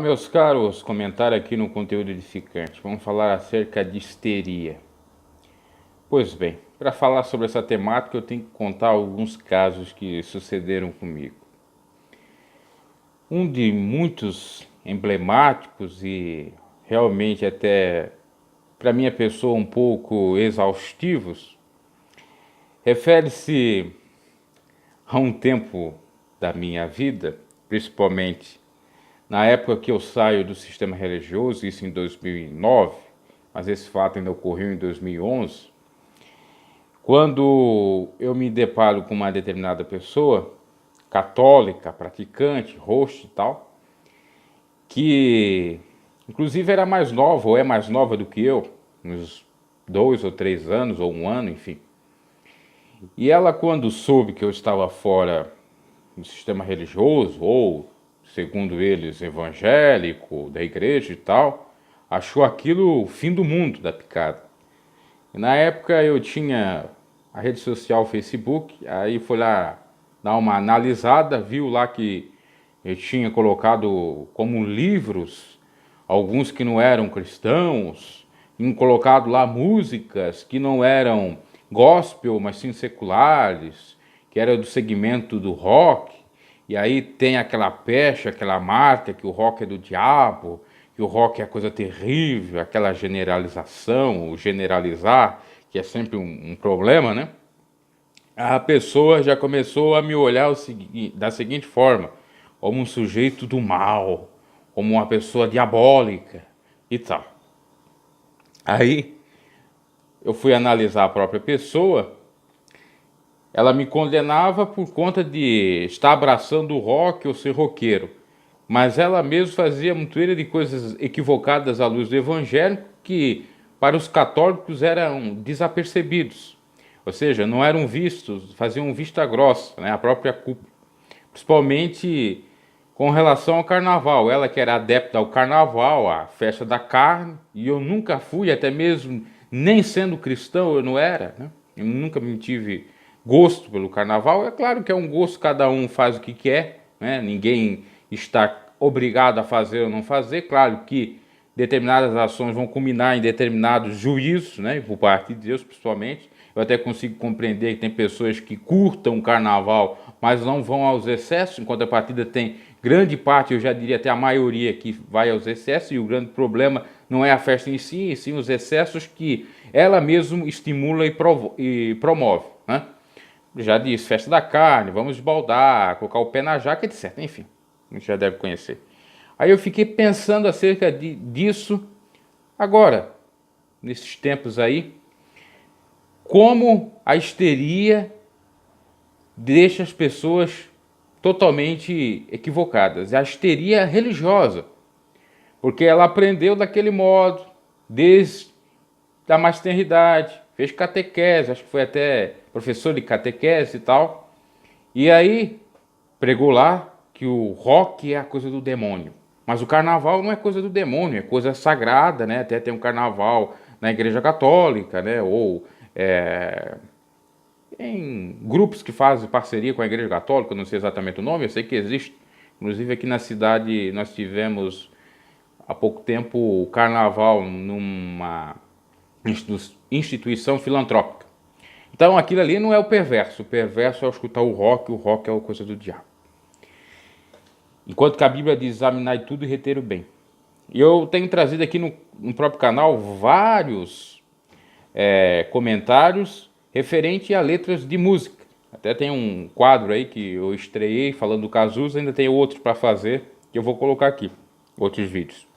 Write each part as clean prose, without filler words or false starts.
Meus caros, comentário aqui no conteúdo edificante. Vamos falar acerca de histeria. Pois bem, para falar sobre essa temática, eu tenho que contar alguns casos que sucederam comigo. Um de muitos emblemáticos e realmente até para minha pessoa um pouco exaustivos, refere-se a um tempo da minha vida, principalmente na época que eu saio do sistema religioso, isso em 2009, mas esse fato ainda ocorreu em 2011, quando eu me deparo com uma determinada pessoa, católica, praticante, host e tal, que inclusive era mais nova ou é mais nova do que eu, uns 2 ou 3 anos ou um ano, enfim. E ela, quando soube que eu estava fora do sistema religioso ou, segundo eles, evangélico, da igreja e tal, achou aquilo o fim do mundo da picada. E na época eu tinha a rede social Facebook, aí foi lá dar uma analisada, viu lá que eu tinha colocado como livros alguns que não eram cristãos, tinha colocado lá músicas que não eram gospel, mas sim seculares, que era do segmento do rock. E aí tem aquela pecha, aquela marca que o rock é do diabo, que o rock é coisa terrível, aquela generalização, o generalizar, que é sempre um problema, né? A pessoa já começou a me olhar da seguinte forma, como um sujeito do mal, como uma pessoa diabólica e tal. Aí eu fui analisar a própria pessoa, ela me condenava por conta de estar abraçando o rock ou ser roqueiro, mas ela mesma fazia montoeira de coisas equivocadas à luz do evangelho que para os católicos eram desapercebidos, ou seja, não eram vistos, faziam vista grossa, né, a própria culpa, principalmente com relação ao carnaval. Ela que era adepta ao carnaval, à festa da carne, e eu nunca fui, até mesmo nem sendo cristão eu não era, né? Eu nunca me tive gosto pelo carnaval. É claro que é um gosto, cada um faz o que quer, né? Ninguém está obrigado a fazer ou não fazer. Claro que determinadas ações vão culminar em determinados juízos, né? Por parte de Deus, principalmente. Eu até consigo compreender que tem pessoas que curtam o carnaval, mas não vão aos excessos, enquanto a partida tem grande parte, eu já diria até a maioria, que vai aos excessos, e o grande problema não é a festa em si, e sim os excessos que ela mesma estimula e promove, né? Já disse, festa da carne, vamos esbaldar, colocar o pé na jaca, etc. Enfim, a gente já deve conhecer. Aí eu fiquei pensando acerca disso agora, nesses tempos aí, como a histeria deixa as pessoas totalmente equivocadas. A histeria religiosa, porque ela aprendeu daquele modo, desde a mais tenra idade, fez catequese, acho que foi até professor de catequese e tal, e aí pregou lá que o rock é a coisa do demônio. Mas o carnaval não é coisa do demônio, é coisa sagrada, né? Até tem um carnaval na Igreja Católica, né? Ou em grupos que fazem parceria com a Igreja Católica, não sei exatamente o nome, eu sei que existe. Inclusive aqui na cidade nós tivemos há pouco tempo o carnaval numa instituição filantrópica. Então aquilo ali não é o perverso é escutar o rock é a coisa do diabo. Enquanto que a Bíblia diz examinar tudo e reter o bem. E eu tenho trazido aqui no próprio canal vários comentários referente a letras de música. Até tem um quadro aí que eu estreiei falando do Cazuza, ainda tem outros para fazer que eu vou colocar aqui, outros vídeos.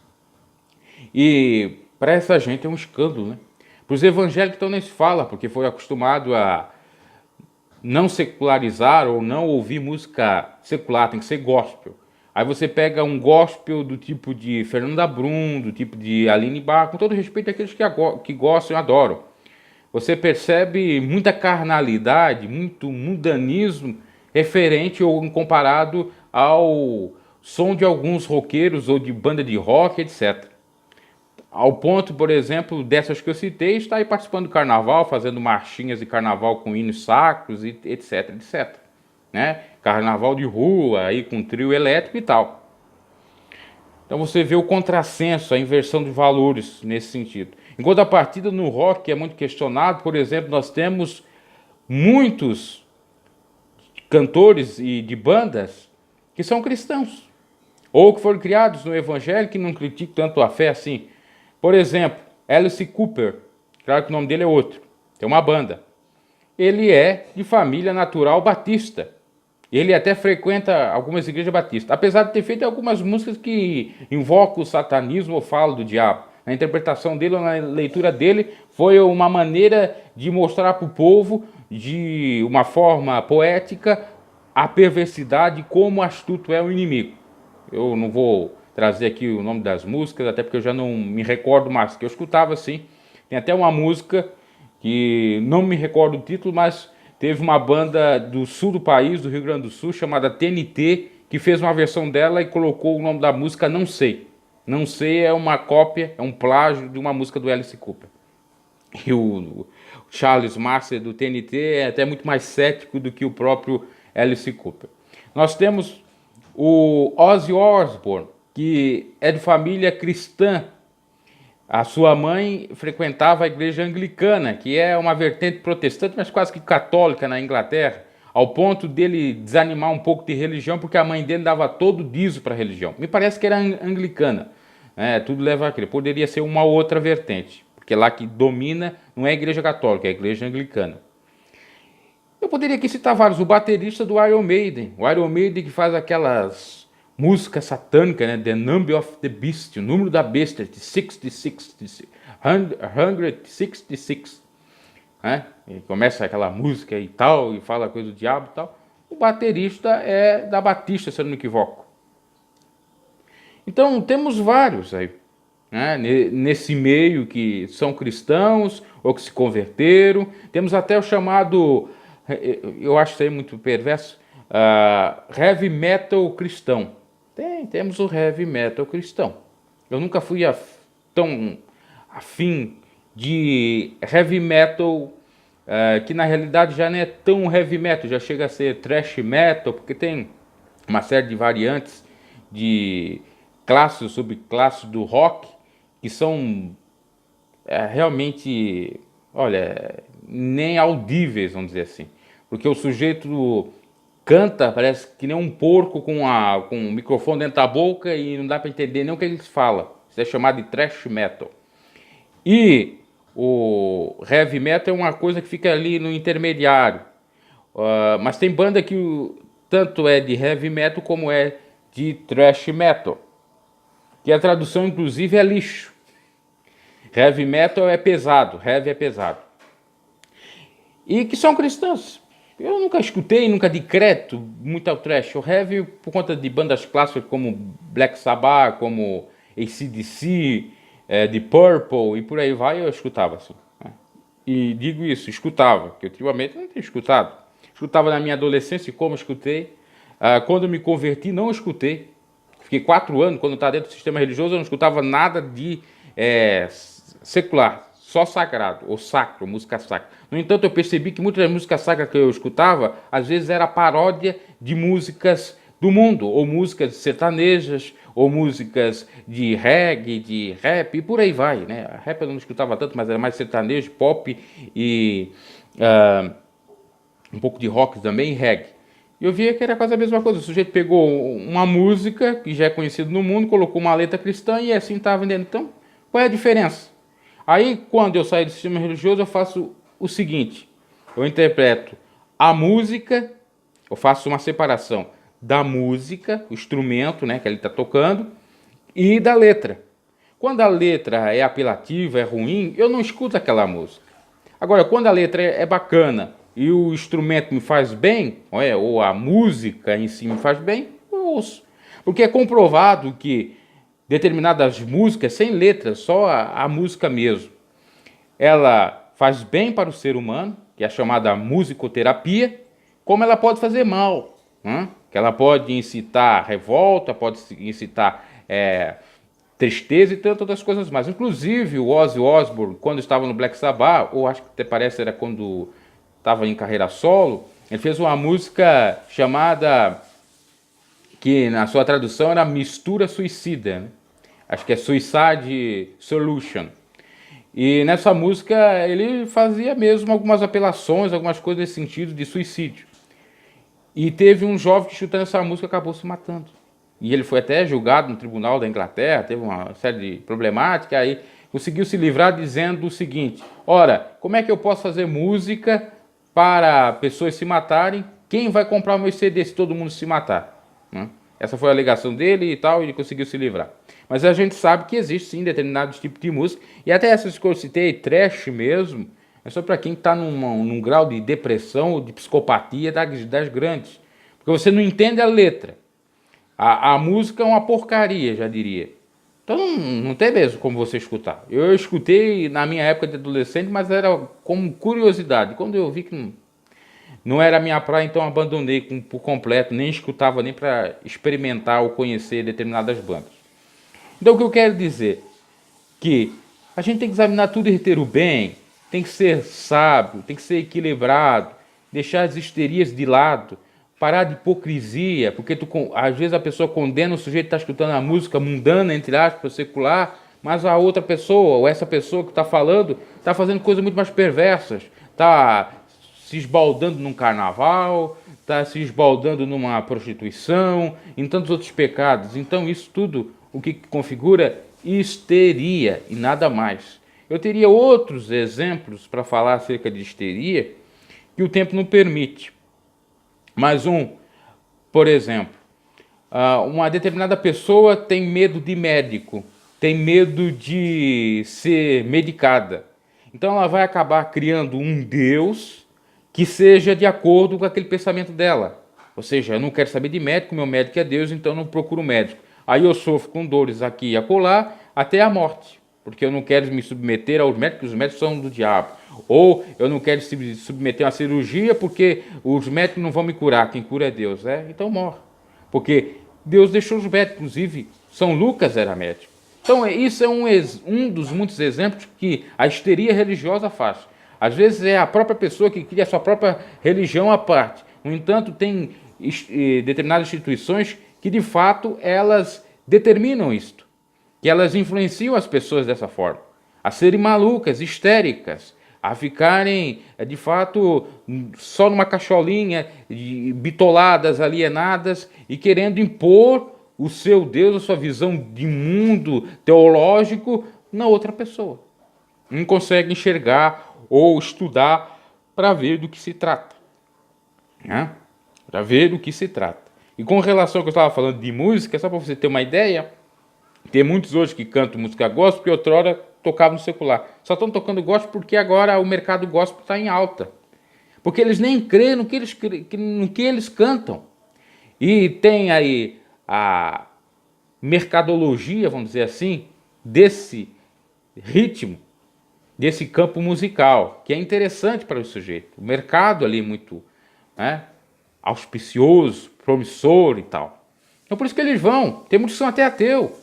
E para essa gente é um escândalo, né? Para os evangélicos então nem se fala, porque foi acostumado a não secularizar ou não ouvir música secular, tem que ser gospel. Aí você pega um gospel do tipo de Fernanda Brum, do tipo de Aline Barra, com todo respeito àqueles que gostam e adoram. Você percebe muita carnalidade, muito mundanismo referente ou comparado ao som de alguns roqueiros ou de banda de rock, etc. Ao ponto, por exemplo, dessas que eu citei, está aí participando do carnaval, fazendo marchinhas de carnaval com hinos sacros, etc, etc. Né? Carnaval de rua, aí com trio elétrico e tal. Então você vê o contrassenso, a inversão de valores nesse sentido. Em contrapartida, no rock, que é muito questionado, por exemplo, nós temos muitos cantores e de bandas que são cristãos, ou que foram criados no evangelho, que não criticam tanto a fé assim. Por exemplo, Alice Cooper, claro que o nome dele é outro, tem uma banda. Ele é de família natural batista. Ele até frequenta algumas igrejas batistas, apesar de ter feito algumas músicas que invocam o satanismo ou falam do diabo. Na interpretação dele, ou na leitura dele, foi uma maneira de mostrar para o povo, de uma forma poética, a perversidade, como astuto é o inimigo. Eu não vou trazer aqui o nome das músicas, até porque eu já não me recordo mais, que eu escutava assim. Tem até uma música que não me recordo o título, mas teve uma banda do sul do país, do Rio Grande do Sul, chamada TNT, que fez uma versão dela e colocou o nome da música Não Sei. Não Sei é uma cópia, é um plágio de uma música do Alice Cooper. E o Charles Marcer do TNT é até muito mais cético do que o próprio Alice Cooper. Nós temos o Ozzy Osbourne, que é de família cristã. A sua mãe frequentava a igreja anglicana, que é uma vertente protestante, mas quase que católica na Inglaterra, ao ponto dele desanimar um pouco de religião, porque a mãe dele dava todo o dízimo para a religião. Me parece que era anglicana, tudo leva a crer. Poderia ser uma outra vertente, porque lá que domina não é a igreja católica, é a igreja anglicana. Eu poderia aqui citar vários, o baterista do Iron Maiden, o Iron Maiden que faz aquelas música satânica, né? The Number of the Beast, o número da besta, de 66, 166, né? E começa aquela música e tal, e fala coisa do diabo e tal. O baterista é da Batista, se eu não me equivoco. Então, temos vários aí, né? Nesse meio que são cristãos ou que se converteram. Temos até o chamado, eu acho isso aí muito perverso, heavy metal cristão. Temos o heavy metal cristão. Eu nunca fui tão afim de heavy metal, que na realidade já não é tão heavy metal, já chega a ser thrash metal, porque tem uma série de variantes de classes, subclasses do rock, que são realmente, olha, nem audíveis, vamos dizer assim. Porque o sujeito canta, parece que nem um porco com um microfone dentro da boca e não dá para entender nem o que eles falam. Isso é chamado de thrash metal. E o heavy metal é uma coisa que fica ali no intermediário. Mas tem banda que tanto é de heavy metal como é de thrash metal. Que a tradução, inclusive, é lixo. Heavy metal é pesado, heavy é pesado. E que são cristãos. Eu nunca escutei, nunca di crédito muito ao thrash. O heavy, por conta de bandas clássicas como Black Sabbath, como AC/DC, de Purple e por aí vai, eu escutava assim. Né? E digo isso, escutava, que ultimamente não tenho escutado. Escutava na minha adolescência, como escutei. Quando eu me converti, não escutei. Fiquei 4 anos, quando eu estava dentro do sistema religioso, eu não escutava nada de secular. Só sagrado, ou sacro, música sacra. No entanto, eu percebi que muitas das músicas sacras que eu escutava, às vezes era paródia de músicas do mundo, ou músicas sertanejas, ou músicas de reggae, de rap, e por aí vai, né? A rap eu não escutava tanto, mas era mais sertanejo, pop e um pouco de rock também, e reggae. E eu via que era quase a mesma coisa. O sujeito pegou uma música que já é conhecida no mundo, colocou uma letra cristã e assim estava vendendo. Então, qual é a diferença? Aí, quando eu saio do sistema religioso, eu faço o seguinte. Eu interpreto a música, eu faço uma separação da música, o instrumento, né, que ele está tocando, e da letra. Quando a letra é apelativa, é ruim, eu não escuto aquela música. Agora, quando a letra é bacana e o instrumento me faz bem, ou a música em si me faz bem, eu ouço. Porque é comprovado que determinadas músicas sem letras, só a música mesmo, ela faz bem para o ser humano, que é a chamada musicoterapia, como ela pode fazer mal, né? Que ela pode incitar revolta, pode incitar tristeza e tantas outras coisas mais. Inclusive o Ozzy Osbourne, quando estava no Black Sabbath, ou acho que até parece era quando estava em carreira solo, ele fez uma música chamada, que na sua tradução era Mistura Suicida, né? acho que é Suicide Solution. E nessa música ele fazia mesmo algumas apelações, algumas coisas nesse sentido de suicídio. E teve um jovem que, escutando essa música, acabou se matando. E ele foi até julgado no tribunal da Inglaterra, teve uma série de problemáticas, aí conseguiu se livrar dizendo o seguinte: ora, como é que eu posso fazer música para pessoas se matarem? Quem vai comprar o meu CD se todo mundo se matar? Essa foi a alegação dele e tal, e ele conseguiu se livrar. Mas a gente sabe que existe sim determinados tipos de música, e até essas que eu citei, trash mesmo, é só para quem está num grau de depressão ou de psicopatia das grandes. Porque você não entende a letra. A música é uma porcaria, já diria. Então não tem mesmo como você escutar. Eu escutei na minha época de adolescente, mas era como curiosidade. Quando eu vi que não era a minha praia, então abandonei por completo, nem escutava nem para experimentar ou conhecer determinadas bandas. Então o que eu quero dizer? Que a gente tem que examinar tudo e reter o bem, tem que ser sábio, tem que ser equilibrado, deixar as histerias de lado, parar de hipocrisia, porque às vezes a pessoa condena o sujeito que está escutando a música mundana, entre aspas, secular, mas a outra pessoa, ou essa pessoa que está falando, está fazendo coisas muito mais perversas, está se esbaldando num carnaval, está se esbaldando numa prostituição, em tantos outros pecados. Então isso tudo, o que configura histeria e nada mais. Eu teria outros exemplos para falar acerca de histeria que o tempo não permite. Mas por exemplo, uma determinada pessoa tem medo de médico, tem medo de ser medicada. Então ela vai acabar criando um Deus que seja de acordo com aquele pensamento dela. Ou seja, eu não quero saber de médico, meu médico é Deus, então eu não procuro médico. Aí eu sofro com dores aqui e acolá até a morte, porque eu não quero me submeter aos médicos, os médicos são do diabo. Ou eu não quero se submeter a uma cirurgia porque os médicos não vão me curar, quem cura é Deus. Então morre. Porque Deus deixou os médicos, inclusive São Lucas era médico. Então isso é um dos muitos exemplos que a histeria religiosa faz. Às vezes é a própria pessoa que cria a sua própria religião à parte. No entanto, tem determinadas instituições que de fato elas determinam isto, que elas influenciam as pessoas dessa forma, a serem malucas, histéricas, a ficarem de fato só numa cacholinha, bitoladas, alienadas e querendo impor o seu Deus, a sua visão de mundo teológico na outra pessoa. Não consegue enxergar ou estudar para ver do que se trata. Para ver do que se trata. E com relação ao que eu estava falando de música, só para você ter uma ideia, tem muitos hoje que cantam música gospel que outrora tocavam no secular. Só estão tocando gospel porque agora o mercado gospel está em alta. Porque eles nem creem no que eles cantam. E tem aí a mercadologia, vamos dizer assim, desse ritmo, desse campo musical, que é interessante para o sujeito. O mercado ali muito auspicioso, promissor e tal. Então por isso que eles vão. Tem muitos que são até ateu.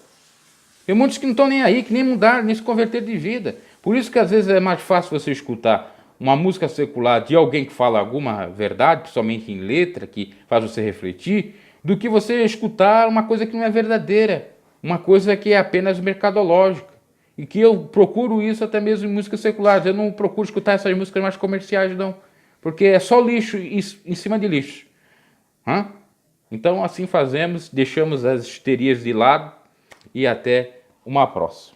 Tem muitos que não estão nem aí, que nem mudaram, nem se converteram de vida. Por isso que às vezes é mais fácil você escutar uma música secular de alguém que fala alguma verdade, principalmente em letra, que faz você refletir, do que você escutar uma coisa que não é verdadeira, uma coisa que é apenas mercadológica. E que eu procuro isso até mesmo em músicas seculares. Eu não procuro escutar essas músicas mais comerciais, não. Porque é só lixo em cima de lixo. Então assim fazemos, deixamos as histerias de lado e até uma próxima.